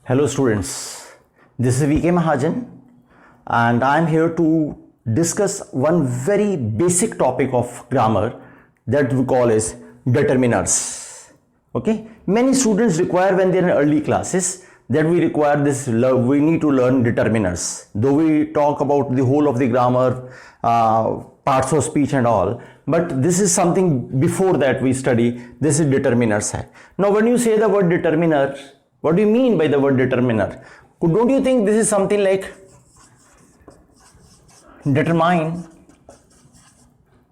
Hello students, this is VK Mahajan and I am here to discuss one very basic topic of grammar that we call as determiners. Okay, many students require when they are in early classes that we require this, we need to learn determiners. Though we talk about the whole of the grammar, parts of speech and all, but this is something before that we study, this is determiners. Now when you say the word determiner, what do you mean by the word determiner? Don't you think this is something like determine?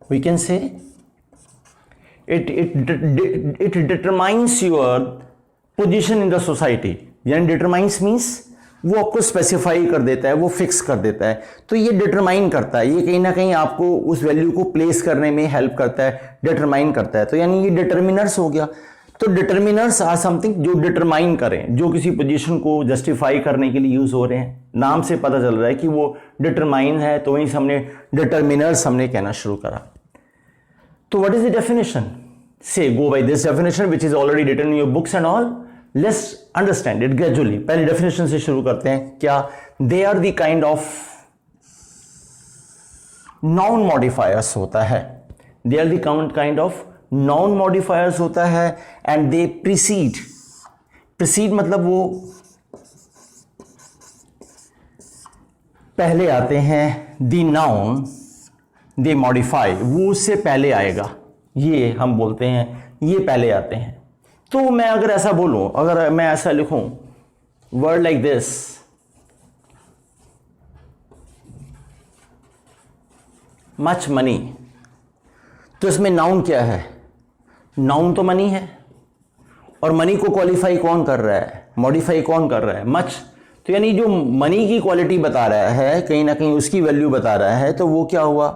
We can say it determines your position in the society. यानी determines means वो आपको specify कर देता है, वो fix कर देता है. तो ये डिटरमाइन करता है, ये कहीं ना कहीं आपको उस वैल्यू को प्लेस करने में हेल्प करता है, डिटरमाइन करता है. तो यानी ये डिटरमिनर्स हो गया. तो डिटरमिनर्स आर समथिंग जो डिटरमाइन करें, जो किसी पोजीशन को जस्टिफाई करने के लिए यूज हो रहे हैं. नाम से पता चल रहा है कि वो डिटरमाइन है, तो वहीं से हमने डिटरमिनर्स हमने कहना शुरू करा. तो what is the definition? Say go by this definition which is already written in your books and all. Let's understand it gradually. पहले डेफिनेशन से शुरू करते हैं. क्या? They are the kind of non modifiers होता है. They are the kind of non modifiers होता है एंड दे प्रीसीड मतलब वो पहले आते हैं. द नाउन दे मॉडिफाई, वो उससे पहले आएगा. ये हम बोलते हैं ये पहले आते हैं. तो मैं अगर ऐसा बोलूं, अगर मैं ऐसा लिखूं word like this, much money, तो इसमें नाउन क्या है? नाउन तो मनी है, और मनी को क्वालिफाई कौन कर रहा है, मॉडिफाई कौन कर रहा है? मच. तो यानी जो मनी की क्वालिटी बता रहा है, कहीं ना कहीं उसकी वैल्यू बता रहा है, तो वो क्या हुआ?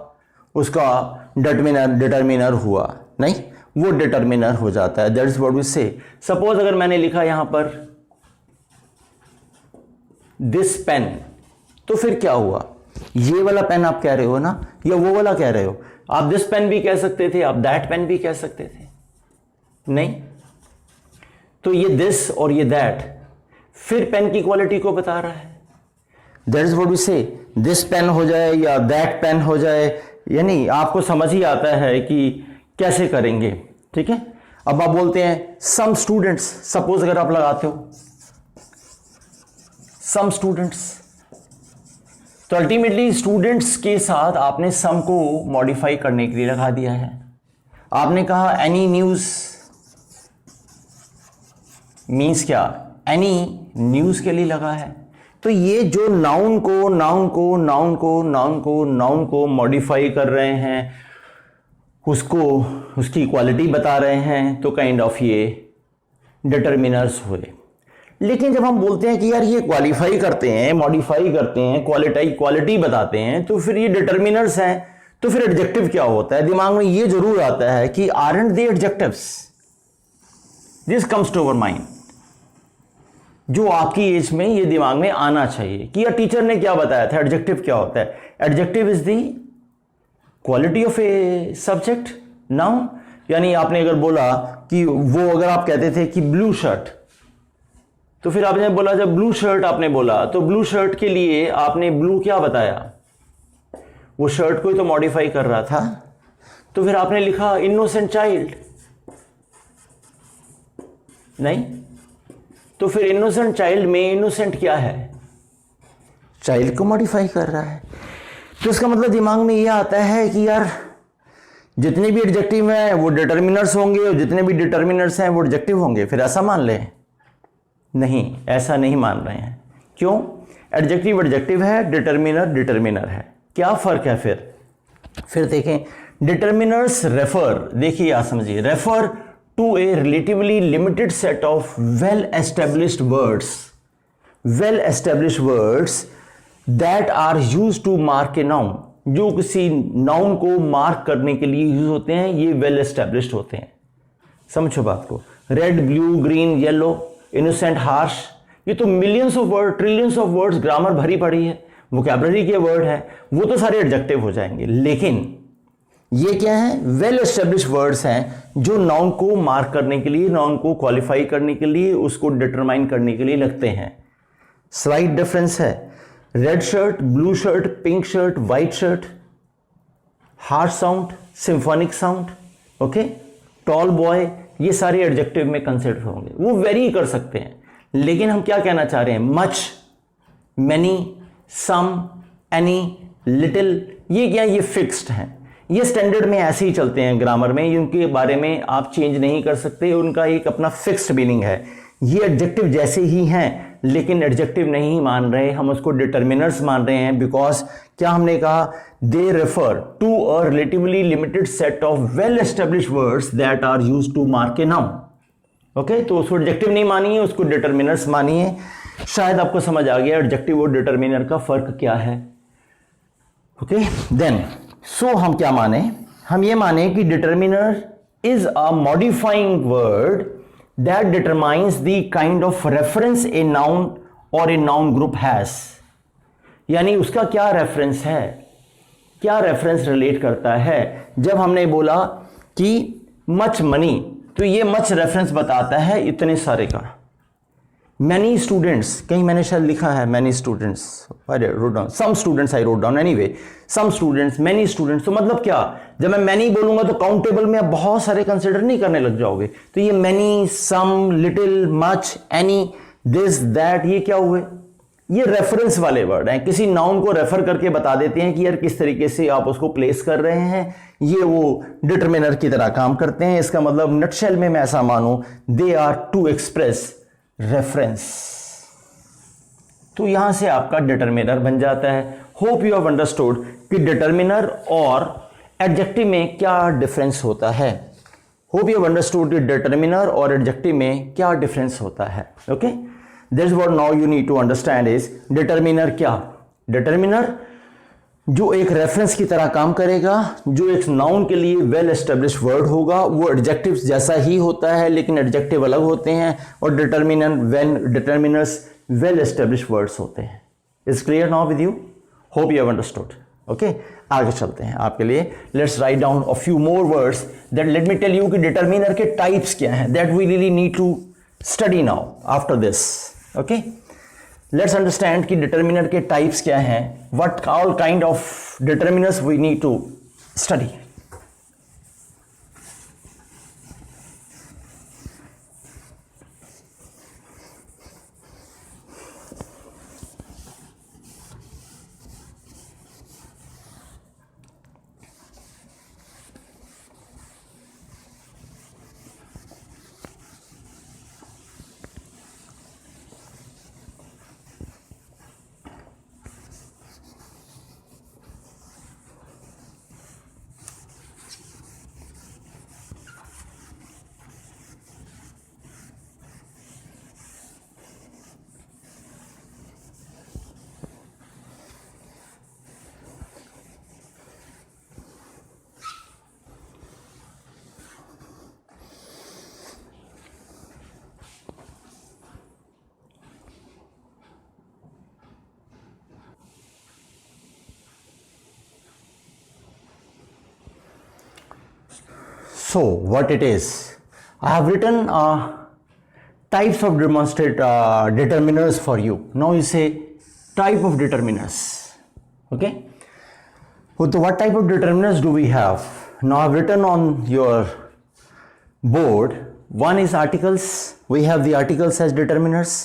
उसका डिटरमिनर हुआ. नहीं, वो डिटरमिनर हो जाता है. दैट इज व्हाट वी से. सपोज अगर मैंने लिखा यहां पर दिस पेन, तो फिर क्या हुआ? ये वाला पेन आप कह रहे हो ना, या वो वाला कह रहे हो? आप दिस पेन भी कह सकते थे, आप दैट पेन भी कह सकते थे. नहीं, तो ये दिस और ये दैट फिर पेन की क्वालिटी को बता रहा है. दैट इज व्हाट वी से. दिस पेन हो जाए या दैट पेन हो जाए, यानी आपको समझ ही आता है कि कैसे करेंगे. ठीक है. अब आप बोलते हैं सम स्टूडेंट्स. सपोज अगर आप लगाते हो सम स्टूडेंट्स, तो अल्टीमेटली स्टूडेंट्स के साथ आपने सम को मॉडिफाई करने के लिए लगा दिया है. आपने कहा एनी न्यूज, मीन्स क्या? एनी न्यूज के लिए लगा है. तो ये जो नाउन को मॉडिफाई कर रहे हैं, उसको उसकी क्वालिटी बता रहे हैं, तो काइंड ऑफ ये डिटरमिनर्स हुए. लेकिन जब हम बोलते हैं कि यार ये क्वालिफाई करते हैं, मॉडिफाई करते हैं, क्वालिटी बताते हैं, तो फिर ये डिटरमिनर्स हैं, तो फिर एडजेक्टिव क्या होता है? दिमाग में ये जरूर आता है कि aren't they adjectives. This comes to our mind. जो आपकी एज में ये दिमाग में आना चाहिए कि यार टीचर ने क्या बताया था, एडजेक्टिव क्या होता है. Adjective is the quality of a subject, noun. यानी आपने अगर बोला कि वो, अगर आप कहते थे कि ब्लू शर्ट, तो फिर आपने बोला, जब ब्लू शर्ट आपने बोला, तो ब्लू शर्ट के लिए आपने ब्लू क्या बताया? वो शर्ट को ही तो मॉडिफाई कर रहा था. तो फिर आपने लिखा इनोसेंट चाइल्ड. नहीं, तो फिर इनोसेंट चाइल्ड में इनोसेंट क्या है? चाइल्ड को मॉडिफाई कर रहा है. तो इसका मतलब दिमाग में यह आता है कि यार जितने भी एडजेक्टिव हैं वो डिटरमिनर्स होंगे, और जितने भी डिटरमिनर्स हैं वो एडजेक्टिव होंगे. फिर ऐसा मान लें? नहीं, ऐसा नहीं मान रहे हैं. क्यों? एडजेक्टिव एडजेक्टिव है, डिटरमिनर है. क्या फर्क है फिर देखें. डिटरमिनर्स रेफर, देखिए या समझिए, refer to a relatively limited set of well established words that are use to mark a noun. जो किसी नाउन को मार्क करने के लिए यूज होते हैं, ये वेल एस्टेब्लिश्ड होते हैं. समझो बात को. Red, blue, green, yellow, innocent, harsh, ये तो millions of word, trillions of words grammar भरी पड़ी है, वोकैबुलरी के वर्ड है, वो तो सारे एडजेक्टिव हो जाएंगे. लेकिन ये क्या है? वेल एस्टेब्लिश वर्ड्स हैं जो नाउन को मार्क करने के लिए, नाउन को क्वालिफाई करने के लिए, उसको डिटरमाइन करने के लिए लगते हैं. स्लाइट डिफरेंस है। Red shirt, blue shirt, pink shirt, white shirt, harsh sound, symphonic sound, okay, tall boy, ये सारे एडजेक्टिव में कंसिडर होंगे। वो वेरी कर सकते हैं, लेकिन हम क्या कहना चाह रहे हैं? मच, मैनी, सम, एनी, लिटिल, ये क्या, ये फिक्स्ड हैं। ये स्टैंडर्ड में ऐसे ही चलते हैं ग्रामर में, उनके बारे में आप चेंज नहीं कर सकते, उनका एक अपना फिक्स्ड मीनिंग है। ये एडजेक्टिव जैसे ही हैं, लेकिन एडजेक्टिव नहीं मान रहे, हम उसको डिटर्मिनर्स मान रहे हैं। बिकॉज क्या हमने कहा? They refer to a relatively limited set of well establish words that are used to mark a noun. Okay, तो उसको एडजेक्टिव नहीं मानिए, उसको डिटर्मिनर्स मानिए। शायद आपको समझ आ गया एडजेक्टिव और डिटर्मिनर का फर्क क्या है। ओके, देन सो हम क्या माने? हम ये माने कि determiner is a modifying word that determines the kind of reference a noun or a noun group has। यानी उसका क्या रेफरेंस है, क्या रेफरेंस रिलेट करता है। जब हमने बोला कि मच मनी, तो ये मच रेफरेंस बताता है इतने सारे का। मैनी स्टूडेंट्स, कहीं मैंने शायद लिखा है many students, I wrote down, some students I wrote down, anyway some students, many students. तो मतलब क्या, जब मैं मैनी बोलूंगा तो काउंटेबल में आप बहुत सारे कंसिडर नहीं करने लग जाओगे। तो ये many, some, little, much, any, this, that, ये क्या हुए? ये रेफरेंस वाले वर्ड हैं, किसी नाउन को रेफर करके बता देते हैं कि यार किस तरीके से आप उसको प्लेस कर रहे हैं। ये वो डिटर्मिनर की तरह काम करते हैं। इसका मतलब नटशेल में मैं ऐसा मानूं, they are to express reference. तो यहां से आपका डिटर्मिनर बन जाता है। होप यू हैव अंडरस्टूड कि डिटर्मिनर और एडजेक्टिव में क्या डिफरेंस होता है। होप यू हैव अंडरस्टूड कि डिटर्मिनर और एडजेक्टिव में क्या डिफरेंस होता है। Okay, this what now you need to understand is determiner क्या। डिटर्मिनर जो एक रेफरेंस की तरह काम करेगा, जो एक नाउन के लिए वेल एस्टेब्लिश वर्ड होगा, वो एडजेक्टिव जैसा ही होता है, लेकिन एडजेक्टिव अलग होते हैं। और डिटर्मिनर्स वेल एस्टेब्लिश वर्ड्स होते हैं। Is clear now with you? Hope you have understood. Okay, आगे चलते हैं आपके लिए। Let's write down a few more words that let me tell you कि डिटर्मिनर के टाइप्स क्या हैं, that we really need to study now after this. Okay, let's understand कि डिटर्मिनर के टाइप्स क्या हैं, what all kind of determiners we need to study. So what it is, I have written types of determiners for you. Now you say type of determiners. Okay, so what type of determiners do we have? Now I have written on your board, one is articles. We have the articles as determiners.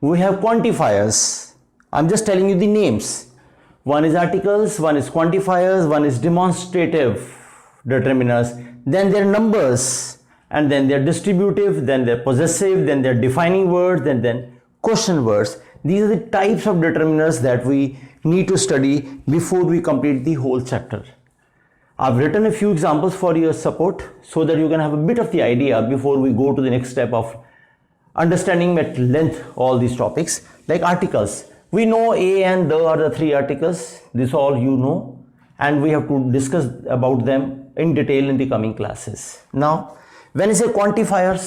We have quantifiers. I'm just telling you the names. One is articles, one is quantifiers, one is demonstrative determiners, then they're numbers, and then they're distributive, then they're possessive, then they're defining words, then question words. These are the types of determiners that we need to study before we complete the whole chapter. I've written a few examples for your support so that you can have a bit of the idea before we go to the next step of understanding at length all these topics. Like articles, we know a and the are the three articles. This all you know, and we have to discuss about them in detail in the coming classes. Now when I say quantifiers,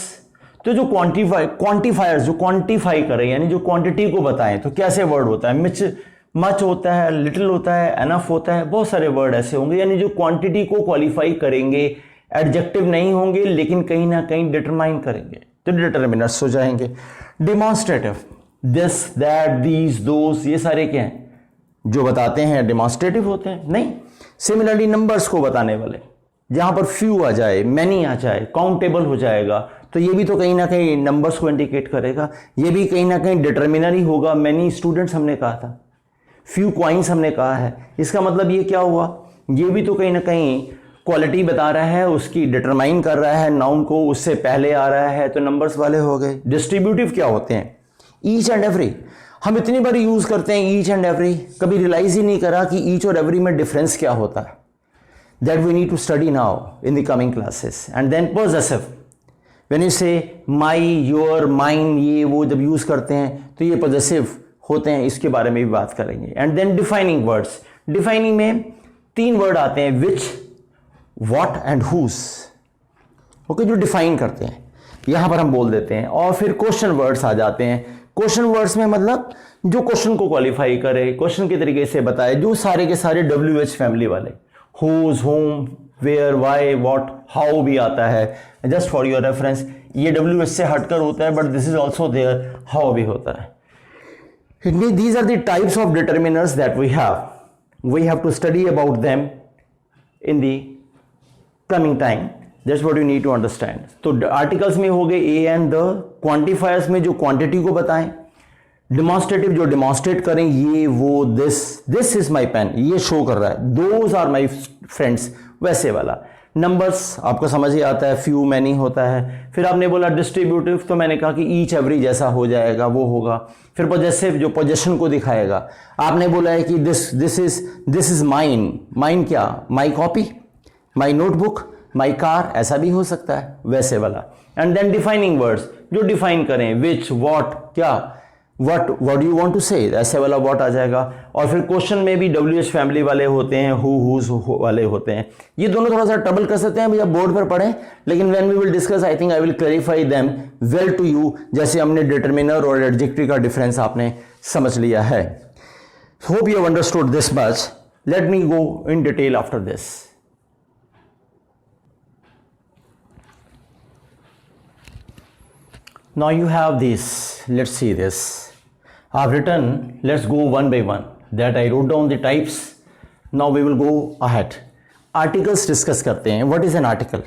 तो जो quantifiers जो quantify करें, यानी जो quantity को बताएं, तो कैसे वर्ड होता है? मच होता है, लिटिल होता है, एनफ होता है, बहुत सारे वर्ड ऐसे होंगे, यानी जो क्वांटिटी को क्वालिफाई करेंगे, एडजेक्टिव नहीं होंगे, लेकिन कहीं ना कहीं डिटरमाइन करेंगे, तो डिटर्मिनर्स हो जाएंगे। डिमॉन्स्ट्रेटिव, दिस, दैट, दीज, दोस, ये सारे क्या हैं? जो बताते हैं डेमोन्स्ट्रेटिव होते हैं? नहीं। सिमिलरली नंबर्स को बताने वाले, जहां पर फ्यू आ जाए, मैनी आ जाए, काउंटेबल हो जाएगा, तो ये भी तो कहीं ना कहीं नंबर्स को इंडिकेट करेगा, ये भी कहीं ना कहीं डिटर्मिनर ही होगा। मैनी स्टूडेंट्स हमने कहा था, फ्यू कॉइन्स हमने कहा है, इसका मतलब ये क्या हुआ? ये भी तो कहीं ना कहीं क्वालिटी बता रहा है, उसकी डिटरमाइन कर रहा है, नाउन को उससे पहले आ रहा है, तो नंबर्स वाले हो गए। डिस्ट्रीब्यूटिव क्या होते हैं? Each and every. हम इतनी बार यूज करते हैं ईच एंड एवरी, कभी रियलाइज ही नहीं करा कि ईच और एवरी में डिफरेंस क्या होता है। That we need to study now in the coming classes. And then possessive, when you say my, your, mine, ये वो जब यूज करते हैं तो ये पॉजेसिव होते हैं, इसके बारे में भी बात करेंगे। And then defining words. Defining में 3 वर्ड आते हैं, which, what and whose. Okay, जो डिफाइन करते हैं, यहां पर हम बोल देते हैं। और फिर क्वेश्चन वर्ड्स आ जाते हैं। क्वेश्चन वर्ड्स में मतलब जो क्वेश्चन को क्वालिफाई करे, क्वेश्चन के तरीके से बताए, जो सारे के सारे WH फैमिली वाले, whose, whom, where, why, what, how भी आता है। जस्ट फॉर योर रेफरेंस, ये WH से हटकर होता है, but this is also there, how भी होता है। These are the types of determiners that we have. We have to study about them in the coming time. That's what you need to understand. तो articles में हो गए A and the, quantifiers में जो quantity को बताएं, demonstrative जो demonstrate करें, ये वो, दिस इज माई पेन, ये शो कर रहा है, दोज आर माई फ्रेंड्स, वैसे वाला। नंबर्स आपको समझ ही आता है, फ्यू, मैनी होता है। फिर आपने बोला डिस्ट्रीब्यूटिव, तो मैंने कहा कि ईच एवरी जैसा हो जाएगा, वो होगा। फिर पॉजेसिव जो पोजेशन को दिखाएगा, आपने बोला है कि दिस इज माइन। माइन क्या? My copy, my notebook, my car, ऐसा भी हो सकता है, वैसे वाला। एंड देन डिफाइनिंग वर्ड्स, जो डिफाइन करें, विच, व्हाट, क्या, what do you want to say, ऐसे वाला व्हाट आ जाएगा। और फिर क्वेश्चन में भी WH फैमिली वाले होते हैं, हुज वाले होते हैं। ये दोनों थोड़ा सा ट्रबल कर सकते हैं भैया, बोर्ड पर पढ़ें, लेकिन when we will discuss I think I will clarify them well to you. जैसे हमने डिटर्मिनर और एडजेक्टिव का डिफरेंस आपने समझ लिया है। Hope you have understood this much. Let me go in detail after this. Now you have this, let's see this. I've written, let's go one by one. That I wrote down the types. Now we will go ahead. Articles discuss करते हैं. What is an article?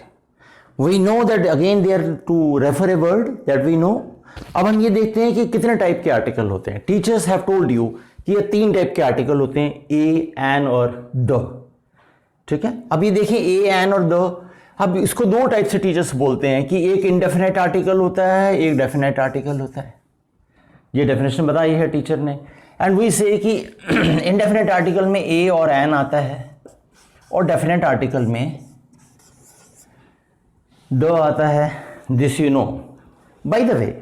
We know that again they are to refer a word that we know. अब हम ये देखते हैं कि कितने type के आर्टिकल होते हैं. Teachers have told you कि ये 3 टाइप के आर्टिकल होते हैं, a, an और the. ठीक है, अब ये देखिए a, an और the. अब इसको 2 टाइप से टीचर्स बोलते हैं कि एक इंडेफिनेट आर्टिकल होता है, एक डेफिनेट आर्टिकल होता है। ये डेफिनेशन बताई है टीचर ने। एंड वी से कि इंडेफिनेट आर्टिकल में ए और एन आता है और डेफिनेट आर्टिकल में द आता है। This you know. By the way,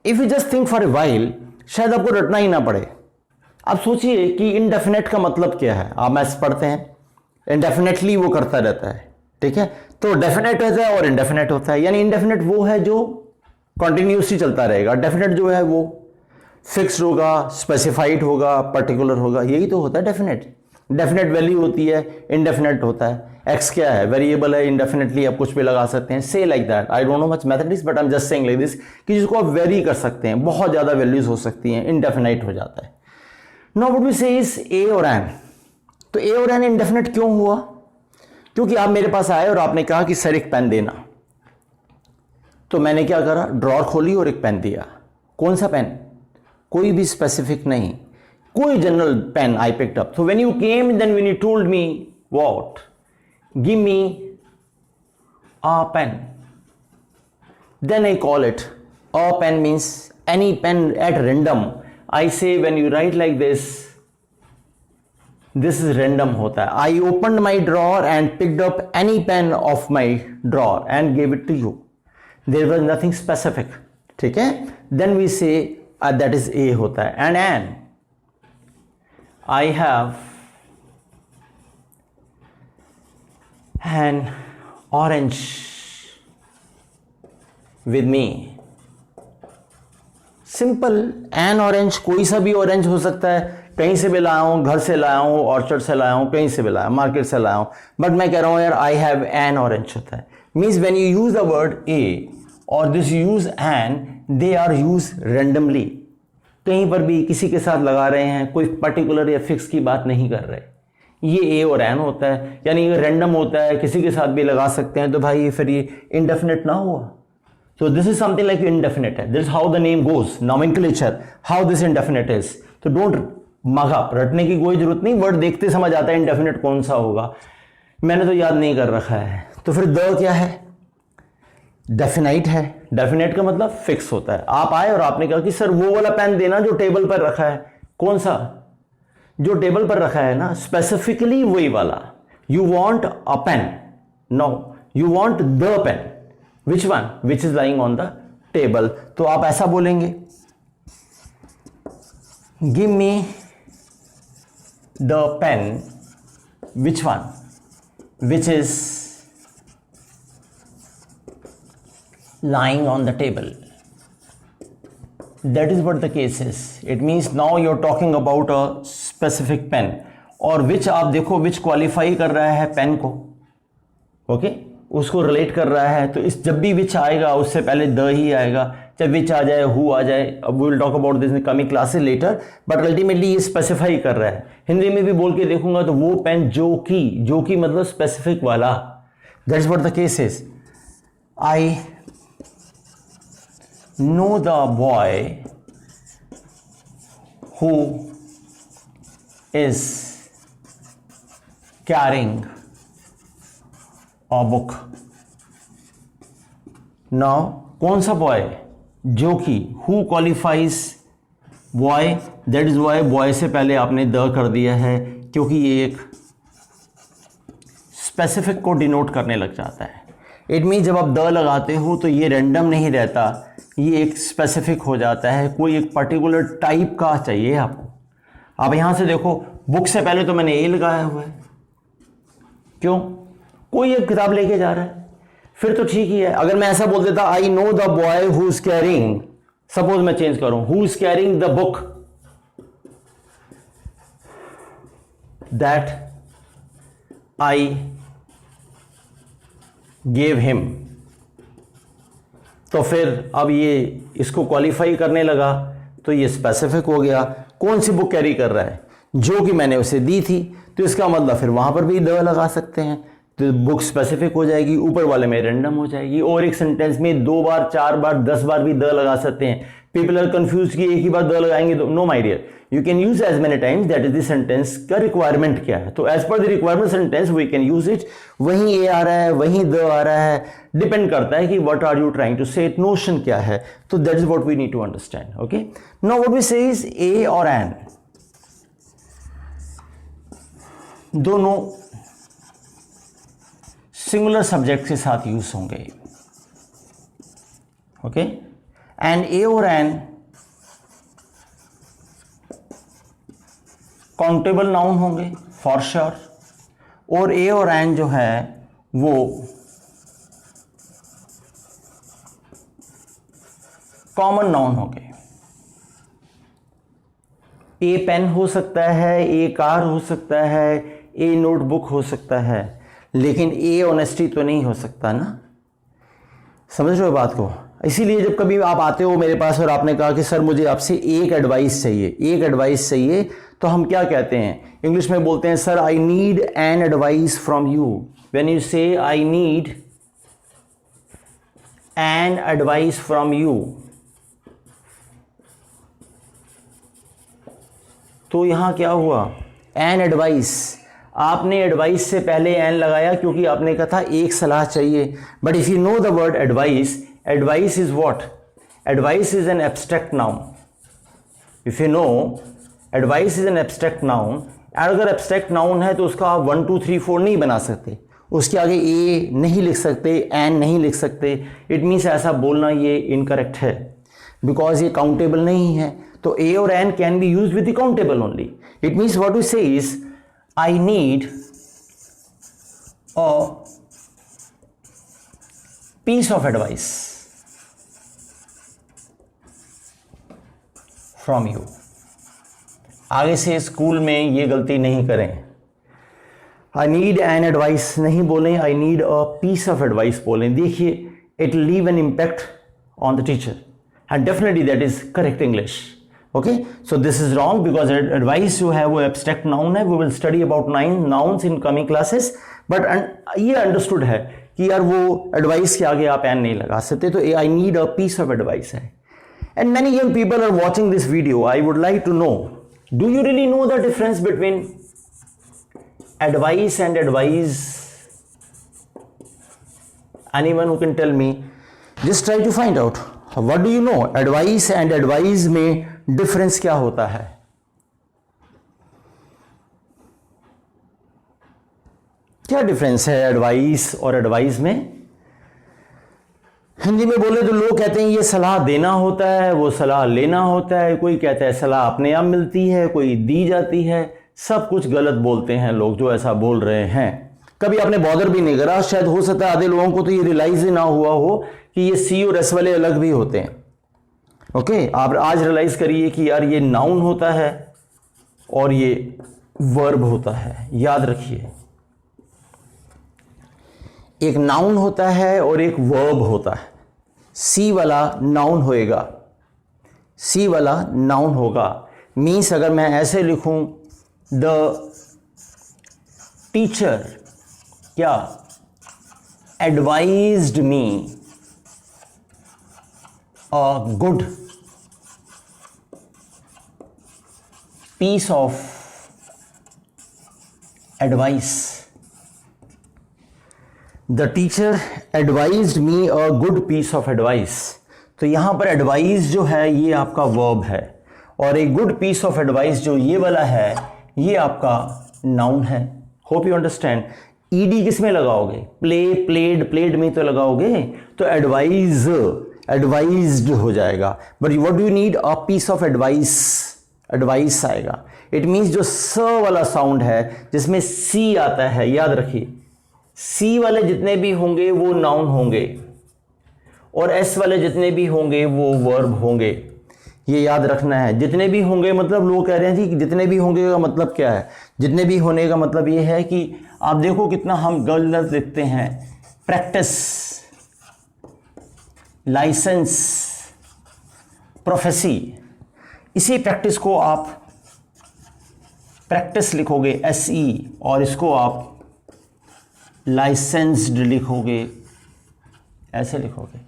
if you just think for a while, शायद आपको रटना ही ना पड़े। आप सोचिए कि इंडेफिनेट का मतलब क्या है। आप मैथ्स पढ़ते हैं, इंडेफिनेटली वो करता रहता है, ठीक है। तो डेफिनेट होता है और इंडेफिनेट होता है। यानी इंडेफिनेट वो है जो कंटिन्यूसली चलता रहेगा, डेफिनेट जो है वो फिक्स्ड होगा, स्पेसिफाइड होगा, पर्टिकुलर होगा। यही तो होता है डेफिनेट। डेफिनेट वैल्यू होती है, इंडेफिनेट होता है। एक्स क्या है? वेरिएबल है, इंडेफिनेटली आप कुछ भी लगा सकते हैं। से like that, I don't know much mathematics but I am just saying like this कि जिसको आप वेरी कर सकते हैं, बहुत ज्यादा वैल्यूज हो सकती हैं, इंडेफिनेट हो जाता है। Now what we say is a और एन। तो ए और एन इंडेफिनेट क्यों हुआ? क्योंकि आप मेरे पास आए और आपने कहा कि सर एक पेन देना, तो मैंने क्या करा, ड्रॉअर खोली और एक पेन दिया। कौन सा पेन? कोई भी स्पेसिफिक नहीं, कोई general pen I picked up. So when you came, then when you told me what, give me a pen, then I call it a pen means any pen at random. I say when you write like this is random होता है। I opened my drawer and picked up any pen of my drawer and gave it to you. There was nothing specific, ठीक है। Then we say that is A होता है। And an, I have an orange with me. Simple, N orange, कोई सा भी orange हो सकता है। कहीं से भी लाया हूँ, घर से लाया हूँ, ऑर्चर्ड से लाया हूँ, कहीं से भी लाया, मार्केट से लाया हूँ, बट मैं कह रहा हूँ यार आई हैव एन ऑरेंज होता है। Means when you use the word A और this use an, they are use randomly. कहीं पर भी किसी के साथ लगा रहे हैं, कोई पर्टिकुलर या फिक्स की बात नहीं कर रहे। ये ए और एन होता है, यानी ये रैंडम होता है, किसी के साथ भी लगा सकते हैं, तो भाई फिर ये इनडेफिनेट ना हुआ। So this is something like indefinite है. This is how the name goes. Nomenclature. How this indefinite is. So don't mug up. रटने की कोई जरूरत नहीं. वर्ड देखते समझ आता है indefinite कौन सा होगा. मैंने तो याद नहीं कर रखा है. तो फिर द क्या है? डेफिनाइट है. डेफिनेट का मतलब फिक्स होता है. आप आए और आपने कहा कि सर वो वाला पेन देना जो टेबल पर रखा है. कौन सा? जो टेबल पर रखा है ना, स्पेसिफिकली वही वाला. You want a pen. No, you want the pen. Which one? Which is lying on the table. तो आप ऐसा बोलेंगे, give me the pen. Which one? Which is lying on the table. That is what the case is. It means now you're talking about a specific pen. और which आप देखो, which qualify कर रहा है पेन को. Okay? उसको relate कर रहा है. तो इस जब भी विच आएगा उससे पहले द ही आएगा. जब विच आ जाए, हु आ जाए, अब we will talk about this in coming classes later, but ultimately ये स्पेसिफाई कर रहा है. हिंदी में भी बोल के देखूंगा तो वो पेन जो कि मतलब स्पेसिफिक वाला. That's what the case is. I know the boy who is carrying book. Now कौन सा बॉय? जो कि. Who qualifies boy. That is why boy से पहले आपने द कर दिया है, क्योंकि ये एक स्पेसिफिक को डिनोट करने लग जाता है. इट मीन जब आप द लगाते हो तो ये रैंडम नहीं रहता, ये एक स्पेसिफिक हो जाता है. कोई एक पर्टिकुलर टाइप का चाहिए आपको. आप यहां से देखो, बुक से पहले तो मैंने ए लगाया हुआ है. क्यों? कोई एक किताब लेके जा रहा है, फिर तो ठीक ही है. अगर मैं ऐसा बोल देता, आई know the boy who is carrying, suppose मैं चेंज करूं, who is carrying the book that I gave him, तो फिर अब ये इसको क्वालिफाई करने लगा, तो ये स्पेसिफिक हो गया. कौन सी बुक कैरी कर रहा है? जो कि मैंने उसे दी थी. तो इसका मतलब फिर वहां पर भी द लगा सकते हैं, तो बुक स्पेसिफिक हो जाएगी, ऊपर वाले में रैंडम हो जाएगी. और एक सेंटेंस में 2 बार 4 बार 10 बार भी द लगा सकते हैं. पीपल आर कंफ्यूज कि एक ही बार द लगाएंगे तो no my dear, you can use as many times. That is the sentence का रिक्वायरमेंट क्या है. तो as per the requirement sentence we can use it. वहीं ए आ रहा है, वहीं द आ रहा है, डिपेंड करता है कि what are you trying to say, notion क्या है. तो that is what we need to understand. Okay, now what we say is a और एन दोनों सिंगुलर सब्जेक्ट के साथ यूज होंगे. ओके, एंड ए और एन काउंटेबल नाउन होंगे फॉर श्योर. और ए और एन जो है वो कॉमन नाउन होंगे. ए पेन हो सकता है, ए कार हो सकता है, ए नोटबुक हो सकता है, लेकिन ए ऑनेस्टी तो नहीं हो सकता ना. समझ रहे हो बात को? इसीलिए जब कभी आप आते हो मेरे पास और आपने कहा कि सर मुझे आपसे एक एडवाइस चाहिए, तो हम क्या कहते हैं? इंग्लिश में बोलते हैं sir I need an advice from you. When you say I need an advice from you, तो यहां क्या हुआ? An advice. आपने एडवाइस से पहले एन लगाया क्योंकि आपने कहा था एक सलाह चाहिए. But if you know the word advice, advice is what? Advice is an abstract noun. If you no, advice is an abstract noun. अगर एब्स्ट्रैक्ट नाउन है तो उसका आप 1 2 3 4 नहीं बना सकते, उसके आगे ए नहीं लिख सकते, एन नहीं लिख सकते. इट मीन्स ऐसा बोलना ये इनकरेक्ट है, बिकॉज ये काउंटेबल नहीं है. तो ए और an can be use with the countable only. It means what we say is I need a piece of advice from you. आगे से स्कूल में ये गलती नहीं करें. I need an advice नहीं बोलें, I need a piece of advice बोलें. देखिए, it will leave an impact on the teacher and definitely that is correct English. Okay, so this is wrong because advice जो है वो abstract noun है. We will study about 9 nouns in coming classes. But ये understood है कि यार वो advice के आगे आप n नहीं लगा सकते, तो I need a piece of advice है. And many young people are watching this video. I would like to know, do you really know the difference between advice and advise? Anyone who can tell me? Just try to find out. What do you know? Advice and advise में difference क्या होता है? क्या difference है advice और advise में? हिंदी में बोले तो लोग कहते हैं ये सलाह देना होता है, वो सलाह लेना होता है. कोई कहता है सलाह अपने आप मिलती है, कोई दी जाती है. सब कुछ गलत बोलते हैं लोग जो ऐसा बोल रहे हैं. कभी आपने बॉदर भी नहीं करा. शायद हो सकता है आधे लोगों को तो ये रियलाइज ही ना हुआ हो कि ये सी और एस वाले अलग भी होते हैं. ओके, आप आज रियलाइज करिए कि यार ये नाउन होता है और ये वर्ब होता है. याद रखिए, एक नाउन होता है और एक वर्ब होता है. सी वाला नाउन होएगा, सी वाला नाउन होगा. मीन्स अगर मैं ऐसे लिखूं, द टीचर क्या advised me a good piece of advice. The teacher advised me a good piece of advice. तो यहां पर एडवाइस जो है ये आपका वर्ब है और एक गुड पीस ऑफ एडवाइस जो ये वाला है ये आपका नाउन है. Hope you understand. ईडी किस में लगाओगे? प्ले, प्लेड, प्लेड में तो लगाओगे, तो एडवाइज, एडवाइज्ड हो जाएगा. But what do you need? A piece of advice. Advice आएगा. इट मीन्स जो स वाला साउंड है जिसमें सी आता है, याद रखिए सी वाले जितने भी होंगे वो नाउन होंगे और एस वाले जितने भी होंगे वो वर्ब होंगे. ये याद रखना है. जितने भी होंगे मतलब लोग कह रहे हैं जी कि जितने भी होंगे का मतलब क्या है? जितने भी होने का मतलब ये है कि आप देखो कितना हम गलत लिखते हैं. Practice, license, prophecy. इसी प्रैक्टिस को आप प्रैक्टिस लिखोगे SE और इसको आप लाइसेंस्ड लिखोगे, ऐसे लिखोगे.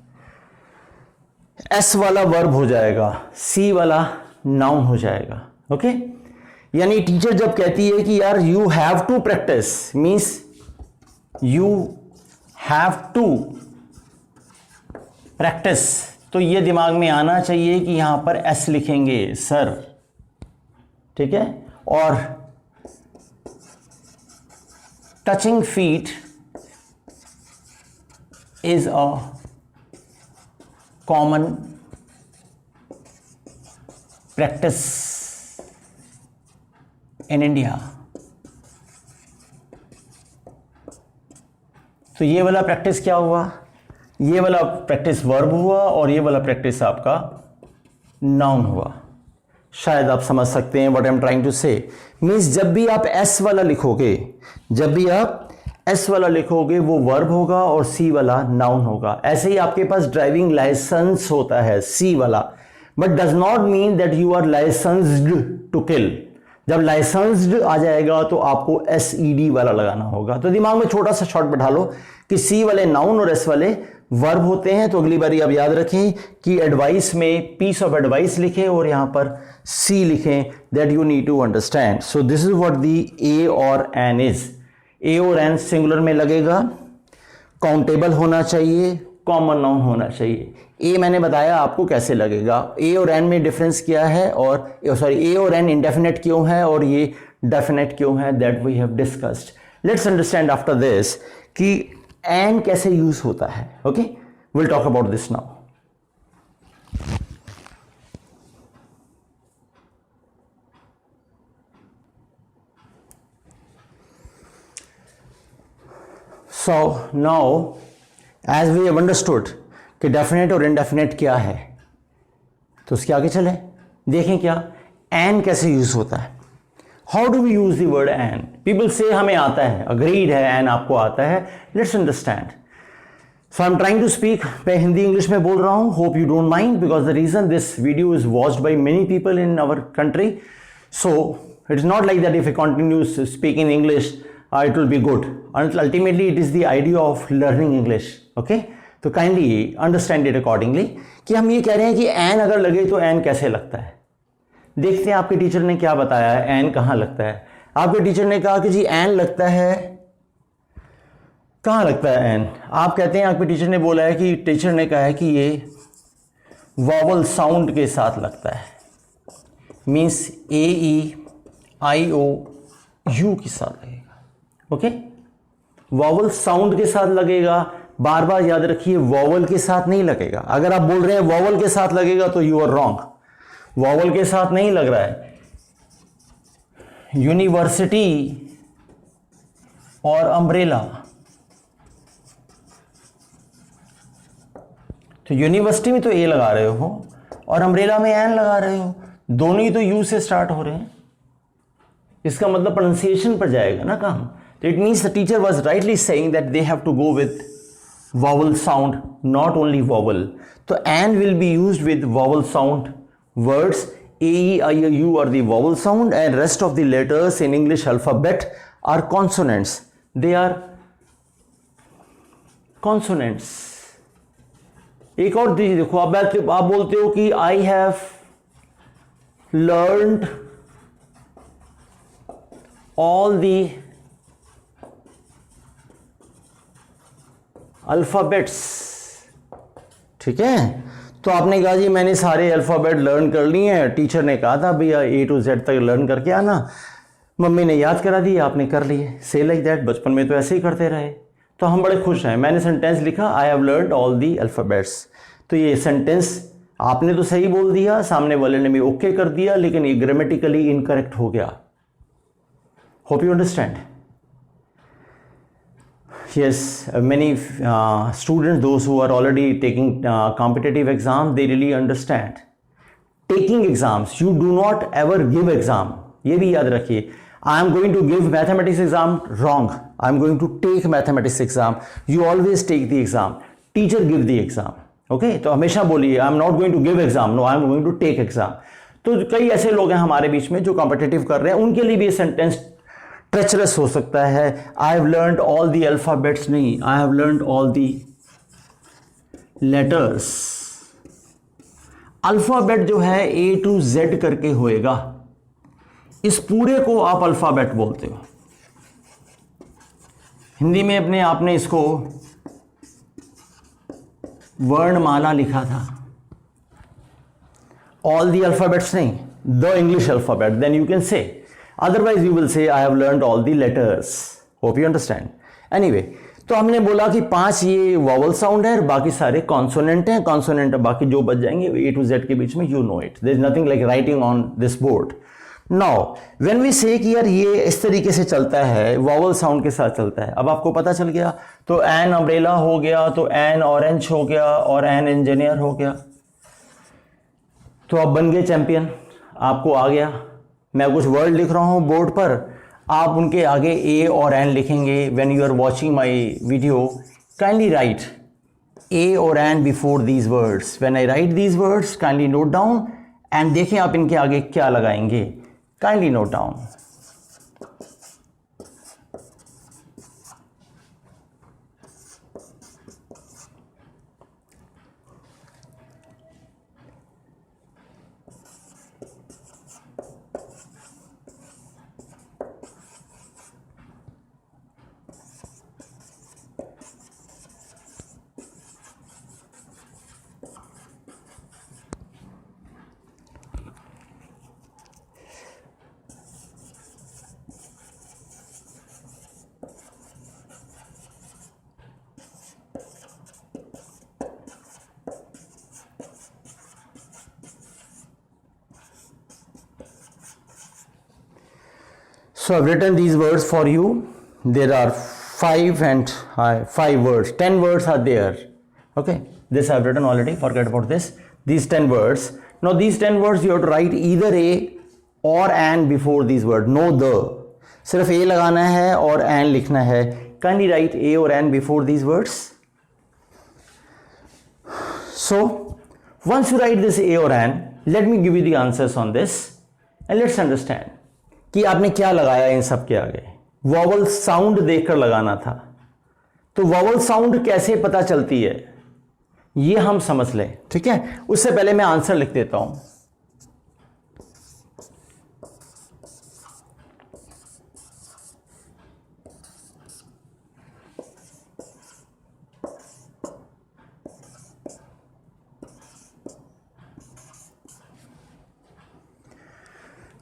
एस वाला वर्ब हो जाएगा, सी वाला नाउन हो जाएगा. ओके, यानी टीचर जब कहती है कि यार you have to practise, means you have to practise, तो ये दिमाग में आना चाहिए कि यहां पर एस लिखेंगे सर. ठीक है. और touching feet is a common practice in India. तो ये वाला प्रैक्टिस क्या हुआ? ये वाला प्रैक्टिस वर्ब हुआ और ये वाला प्रैक्टिस आपका नाउन हुआ. शायद आप समझ सकते हैं what I am trying to say. Means जब भी आप एस वाला लिखोगे, जब भी आप एस वाला लिखोगे वो वर्ब होगा और सी वाला नाउन होगा. ऐसे ही आपके पास ड्राइविंग लाइसेंस होता है सी वाला, but does not mean that you are licensed to kill. जब लाइसेंस्ड आ जाएगा तो आपको SED वाला लगाना होगा. तो दिमाग में छोटा सा शॉर्ट बैठा लो कि सी वाले नाउन और एस वाले वर्ब होते हैं. तो अगली बारी आप याद रखें कि एडवाइस में पीस ऑफ एडवाइस लिखें और यहां पर सी लिखें. That you need to understand. So this is what the A और एन इज. ए और एन सिंगुलर में लगेगा, काउंटेबल होना चाहिए, कॉमन नाउन होना चाहिए. ए मैंने बताया आपको कैसे लगेगा. ए और एन में डिफरेंस क्या है, और ए और एन इंडेफिनेट क्यों है और ये डेफिनेट क्यों है, that we have discussed. Let's understand after this कि एन कैसे यूज होता है. Okay, will talk about this now. So now as we have understood कि डेफिनेट और इनडेफिनेट क्या है, तो उसके आगे चले देखें क्या एन कैसे यूज होता है. How do we use the word an? People से हमें आता है, अग्रीड है, एन आपको आता है. Let's understand. So I am trying to speak, मैं हिंदी इंग्लिश में बोल रहा हूँ, hope you don't mind, because the reason this video is watched by many people in our country. So it is not like that if you continue speak in English it will be good. Ultimately it is the idea of learning English. Okay, तो kindly understand it accordingly कि हम ये कह रहे हैं कि N अगर लगे तो एन कैसे लगता है. देखते हैं आपके टीचर ने क्या बताया है, एन कहाँ लगता है. आपके टीचर ने कहा कि जी एन लगता है, कहाँ लगता है एन. आप कहते हैं, आपके टीचर ने बोला है कि टीचर ने कहा है कि ये वॉवल साउंड के साथ लगता है, मीन्स AEIOU के साथ लगेगा. ओके, वॉवल साउंड के साथ लगेगा. बार बार याद रखिए, वॉवल के साथ नहीं लगेगा. अगर आप बोल रहे हैं वॉवल के साथ लगेगा तो यू आर रॉन्ग. वॉवल के साथ नहीं लग रहा है. यूनिवर्सिटी और अम्ब्रेला, तो यूनिवर्सिटी में तो ए लगा रहे हो और अम्ब्रेला में एन लगा रहे हो. दोनों ही तो यू से स्टार्ट हो रहे हैं. इसका मतलब प्रोनाउंसिएशन पर जाएगा ना काम. So it means the teacher was rightly saying that they have to go with vowel sound, not only vowel. So and will be used with vowel sound words. A, E, I, O, U are the vowel sound and rest of the letters in English alphabet are consonants. They are consonants. एक और चीज देखो, आप बोलते हो कि I have learned all the alphabets. ठीक है, तो आपने कहा जी मैंने सारे अल्फ़ाबेट लर्न कर लिए हैं. टीचर ने कहा था भैया A to Z तक लर्न करके आना. मम्मी ने याद करा दिए, आपने कर लिए. से लाइक दैट, बचपन में तो ऐसे ही करते रहे. तो हम बड़े खुश हैं. मैंने सेंटेंस लिखा, आई have learned all the alphabets. तो ये सेंटेंस आपने तो सही बोल दिया, सामने वाले ने भी ओके कर दिया, लेकिन ये ग्रामेटिकली इनकरेक्ट हो गया. Hope you understand. Yes, many students, those who are already taking competitive exam, they really understand. Taking exams, you do not ever give exam. ये भी याद रखिए. I am going to give mathematics exam, wrong. I am going to take mathematics exam. You always take the exam. Teacher give the exam. Okay? तो हमेशा बोलिए I am not going to give exam. No, I am going to take exam. तो कई ऐसे लोग हैं हमारे बीच में जो कॉम्पिटिटिव कर रहे हैं, उनके लिए भी ये सेंटेंस ट्रेचरस हो सकता है. I have learned all the alphabets नहीं, I have learned all the letters. Alphabet जो है A to Z करके होएगा. इस पूरे को आप अल्फ़ाबेट बोलते हो. हिंदी में अपने आपने इसको वर्णमाला लिखा था. ऑल दी अल्फ़ाबेट्स नहीं, the English alphabet, then you can say. Otherwise you will say I have learned all the letters. Hope you understand. Anyway, तो हमने बोला कि 5 ये वॉवल साउंड है और बाकी सारे कॉन्सोनेंट हैं. कॉन्सोनेंट बाकी जो बच जाएंगे A to Z के बीच में, you know it. There is nothing like writing on this board. Now, when we say कि यार ये इस तरीके से चलता है, वॉवल साउंड के साथ चलता है. अब आपको पता चल गया. तो एन अम्ब्रेला हो गया, तो एन ऑरेंज हो गया और एन इंजीनियर हो गया. तो आप बन गए चैंपियन. आपको आ गया. मैं कुछ वर्ड लिख रहा हूँ बोर्ड पर, आप उनके आगे ए और एन लिखेंगे. When you are watching my video, kindly write A और an before these words. When I write these words, kindly note down and देखें आप इनके आगे क्या लगाएंगे. Kindly note down. So I've written these words for you. There are 5 words. 10 words are there. Okay, this I've written already. Forget about this. These 10 words. Now these 10 words you have to write either a or an before these words. No the. सिर्फ a लगाना है और an लिखना है. Kindly write a or an before these words. So once you write this A or N, let me give you the answers on this and let's understand कि आपने क्या लगाया इन सब के आगे। वॉवल साउंड देखकर लगाना था, तो वॉवल साउंड कैसे पता चलती है ये हम समझ लें, ठीक है। उससे पहले मैं आंसर लिख देता हूं।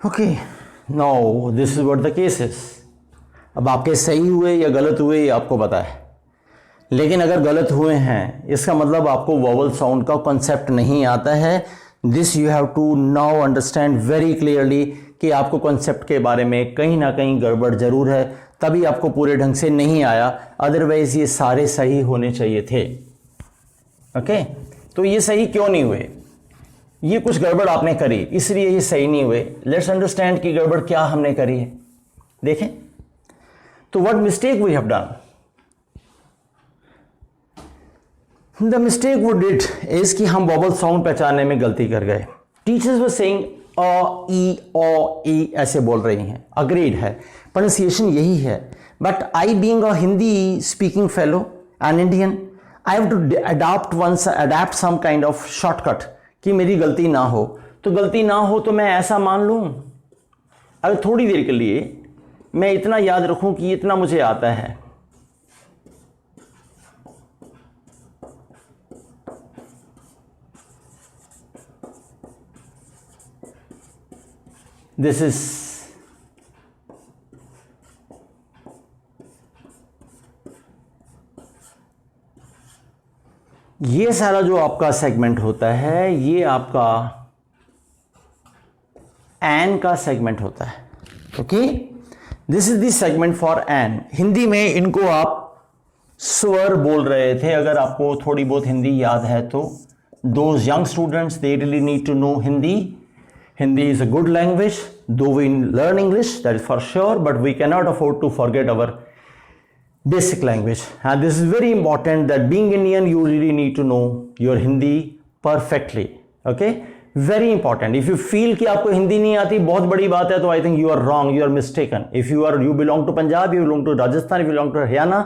Okay, now this is what the case is. अब आपके सही हुए या गलत हुए ये आपको पता है, लेकिन अगर गलत हुए हैं इसका मतलब आपको वॉवल साउंड का कॉन्सेप्ट नहीं आता है। This you have to now understand very clearly कि आपको कॉन्सेप्ट के बारे में कहीं ना कहीं गड़बड़ जरूर है, तभी आपको पूरे ढंग से नहीं आया, अदरवाइज ये सारे सही होने चाहिए थे। ओके, तो ये सही क्यों नहीं हुए? ये कुछ गड़बड़ आपने करी इसलिए ये सही नहीं हुए। लेट्स अंडरस्टैंड कि गड़बड़ क्या हमने करी है। देखें तो what mistake we have done. The mistake वो डिड इज कि हम वॉवल साउंड पहचानने में गलती कर गए। टीचर्स वर सेइंग अ ई ओ ई ऐसे बोल रही हैं, अग्रीड है, प्रोनाउंसिएशन यही है, but I being a Hindi speaking fellow and Indian, I have to adapt some kind of shortcut कि मेरी गलती ना हो। तो गलती ना हो तो मैं ऐसा मान लूं, अगर थोड़ी देर के लिए मैं इतना याद रखूं कि इतना मुझे आता है, दिस इज ये सारा जो आपका सेगमेंट होता है ये आपका एन का सेगमेंट होता है। Okay, this is the segment for an. Hindi में इनको आप स्वर बोल रहे थे, अगर आपको थोड़ी बहुत हिंदी याद है तो। Those young students they really need to know Hindi. Hindi is a good language, though we learn English, that is for sure, but we cannot afford to forget our basic language. And this is very important that being Indian, you really need to know your Hindi perfectly. Okay? Very important. If you feel कि आपको हिंदी नहीं आती, बहुत बड़ी बात है, तो I think you are wrong, you are mistaken. If you belong to Punjab, you belong to Rajasthan, you belong to Haryana,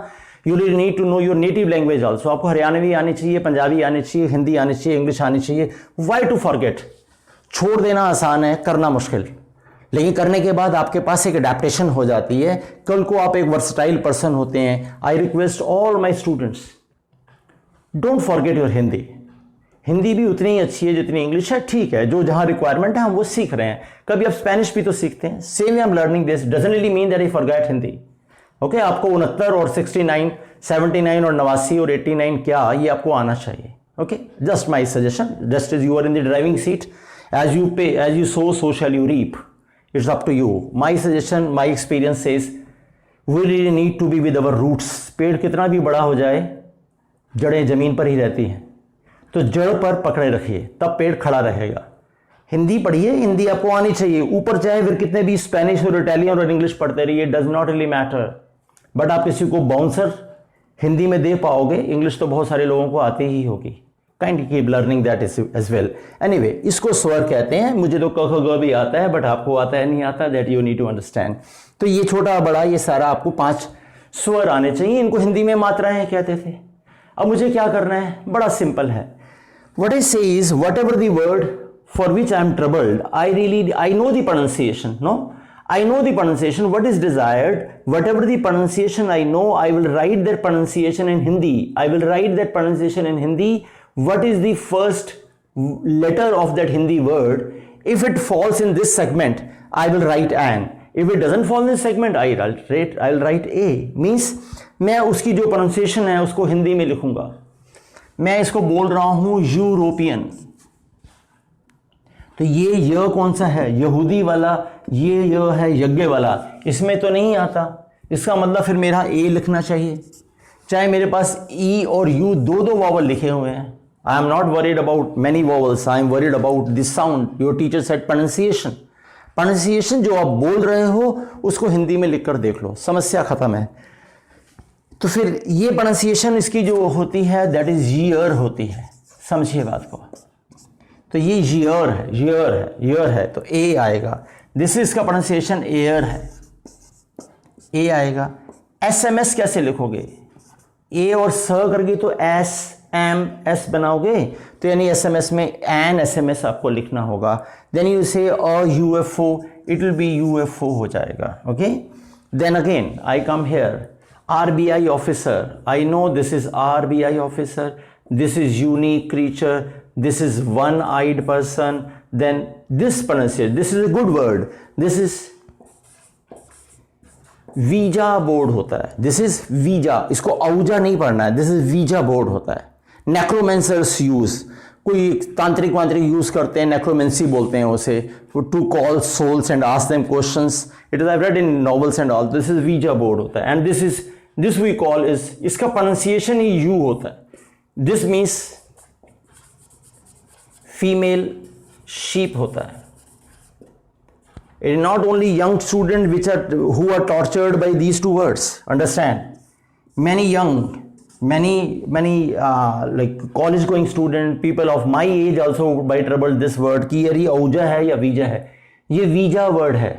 you really need to know your native language also. आपको हरियाणवी आनी चाहिए, पंजाबी आनी चाहिए, हिंदी आनी चाहिए, इंग्लिश आनी चाहिए। Why to forget? छोड़ देना आसान है, करना मुश्किल, लेकिन करने के बाद आपके पास एक अडेप्टेशन हो जाती है, कल को आप एक वर्सटाइल पर्सन होते हैं। I request all my students, don't forget your Hindi. Hindi भी उतनी ही अच्छी है जितनी इंग्लिश है, ठीक है, जो जहां रिक्वायरमेंट है हम वो सीख रहे हैं। कभी आप स्पेनिश भी तो सीखते हैं। Same I am learning this, doesn't really mean that I forget Hindi. Okay, आपको 69 और 69, 79 और 89 और 89 क्या, ये आपको आना चाहिए। Okay, just my suggestion, just as you are in the driving seat, as you sow so shall you reap. It's up to you. My suggestion, my experience says we really need to be with our roots. पेड़ कितना भी बड़ा हो जाए, जड़ें जमीन पर ही रहती हैं, तो जड़ पर पकड़े रखिए, तब पेड़ खड़ा रहेगा। हिंदी पढ़िए, हिंदी आपको आनी चाहिए, ऊपर चाहे फिर कितने भी स्पेनिश और इटालियन और इंग्लिश पढ़ते रहिए, does not really matter. But आप किसी को बाउंसर हिंदी में दे पाओगे, इंग्लिश तो बहुत सारे लोगों को आती ही होगी। Kindly keep learning that as well. Anyway, इसको स्वर कहते हैं। मुझे तो क ख ग भी आता है, बट आपको आता है नहीं आता, that you need to understand. तो ये छोटा बड़ा ये सारा आपको 5 स्वर आने चाहिए, इनको हिंदी में मात्राएं कहते थे। अब मुझे क्या करना है, बड़ा सिंपल है। What I say is whatever the word for which I am troubled, I know the pronunciation, no, I know the pronunciation, what is desired, whatever the pronunciation I know, I will write that pronunciation in Hindi. I will write that pronunciation in Hindi. What is the first letter of that Hindi word? If it falls in this segment, I will write an. If it doesn't fall in this segment, I'll write a. Means मैं उसकी जो pronunciation है उसको हिंदी में लिखूंगा। मैं इसको बोल रहा हूं यूरोपियन, तो ये य कौन सा है, यहूदी वाला, ये य है यज्ञ वाला, इसमें तो नहीं आता। इसका मतलब फिर मेरा ए लिखना चाहिए, चाहे मेरे पास ई और यू दो वॉवल लिखे हुए हैं। I am not worried about many vowels, I am worried about this sound. Your teacher said pronunciation. Pronunciation जो आप बोल रहे हो उसको हिंदी में लिखकर देख लो, समस्या खत्म है। तो फिर ये प्रोनाउंसिएशन इसकी जो होती है दैट इज ईयर होती है। समझिए बात को। तो ये ईयर है तो ए आएगा। दिस इज का प्रोनाउंसिएशन एयर है, ए आएगा। SMS कैसे लिखोगे? ए और स करके तो SMS बनाओगे, तो यानी SMS में एन SMS आपको लिखना होगा। Then you say a UFO, it will be UFO हो जाएगा। Okay, then again I come here, RBI officer, I know this is RBI officer, this is unique creature, this is one-eyed person, then this pronunciation, this is a good word, this is visa board होता है, this is visa, इसको औजा नहीं पढ़ना है, this is Ouija board होता है। नेक्रोमेंसर्स use, कोई तांत्रिक वांत्रिक यूज करते हैं, नेक्रोमेंसी बोलते हैं उसे, to call souls and ask them questions, it is I read in novels and all, this is Ouija board होता है। And this we call is, इसका प्रोनाउंसिएशन ही यू होता है। दिस मीन्स फीमेल शीप होता है। It is not only young students who are tortured by these two words. Understand? Many young, many like college going student, people of my age also by troubled this word कि यार ये औजा है या visa है। ये visa word है।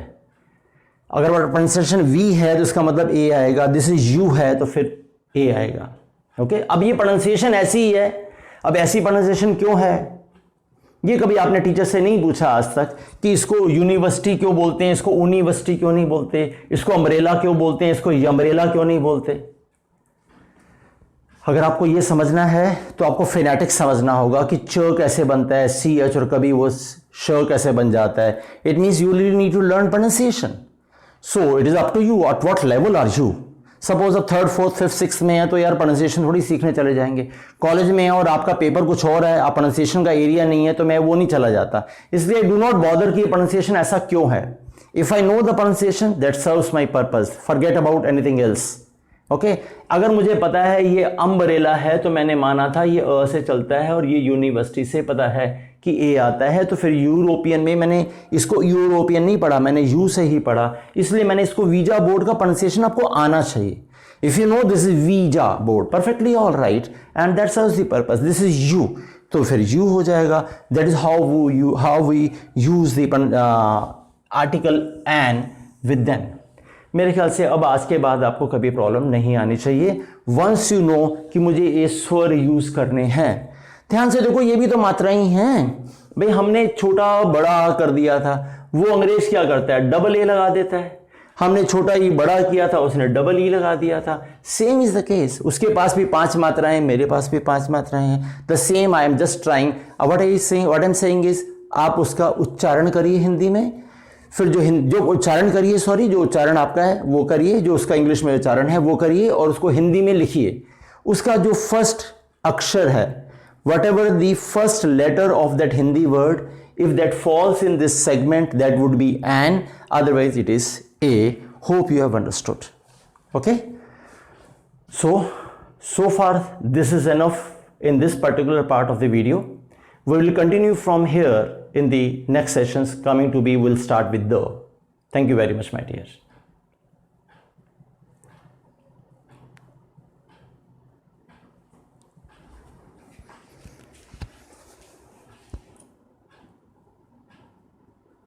अगर pronunciation we है तो इसका मतलब ए आएगा, दिस इज यू है तो फिर ए आएगा। ओके, अब ये प्रोनाउंसिएशन ऐसी ही है। अब ऐसी प्रोनाउंसिएशन क्यों है? ये कभी आपने टीचर से नहीं पूछा आज तक कि इसको यूनिवर्सिटी क्यों बोलते हैं, इसको यूनिवर्सिटी क्यों नहीं बोलते, इसको अम्ब्रेला क्यों बोलते हैं, इसको यम्ब्रेला क्यों नहीं बोलते। अगर आपको ये समझना है तो आपको फिनेटिक्स समझना होगा कि च कैसे बनता है, CH, और कभी वो श कैसे बन जाता है। It means you really need to learn pronunciation. So it is up to you at what level are you. Suppose अब 3rd 4th 5th 6th में है तो यार प्रोनाउंसिएशन थोड़ी सीखने चले जाएंगे। कॉलेज में है और आपका पेपर कुछ और है, आप प्रोनाउंसिएशन का एरिया नहीं है तो मैं वो नहीं चला जाता। इसलिए डू नॉट बॉदर कि प्रोनाउंसिएशन ऐसा क्यों है। If I know the pronunciation that serves my purpose, forget about anything else. Okay, अगर मुझे पता है ये अम्ब्रेला है तो मैंने माना था ये अ से चलता है और ये यूनिवर्सिटी से पता है कि ए आता है, तो फिर यूरोपियन में मैंने इसको यूरोपियन नहीं पढ़ा, मैंने यू से ही पढ़ा, इसलिए मैंने इसको वीजा बोर्ड का प्रोनाउंसिएशन आपको आना चाहिए। If you know this is Ouija board, perfectly all right, and that serves the purpose, this is you, तो फिर यू हो जाएगा। That is how we use the article an with them. मेरे ख्याल से अब आज के बाद आपको कभी प्रॉब्लम नहीं आनी चाहिए, वंस यू नो कि मुझे ये स्वर यूज करने हैं। ध्यान से देखो, ये भी तो मात्राएं ही हैं भाई। हमने छोटा बड़ा कर दिया था, वो अंग्रेज क्या करता है, डबल ए लगा देता है। हमने छोटा ई बड़ा किया था, उसने डबल ई लगा दिया था। सेम इज द केस, उसके पास भी 5 मात्राएं, मेरे पास भी 5 मात्राएं हैं। The same, I am just trying, what I am saying is, आप उसका उच्चारण करिए हिंदी में, फिर जो उच्चारण करिए, सॉरी, जो उच्चारण आपका है वो करिए, जो उसका इंग्लिश में उच्चारण है वो करिए, और उसको हिंदी में लिखिए। उसका जो फर्स्ट अक्षर है, whatever the first letter of that Hindi word, if that falls in this segment, that would be an, otherwise it is a. Hope you have understood. Okay, so far this is enough in this particular part of the video. We will continue from here in the next sessions coming to be. We'll start with the. Thank you very much, my dear.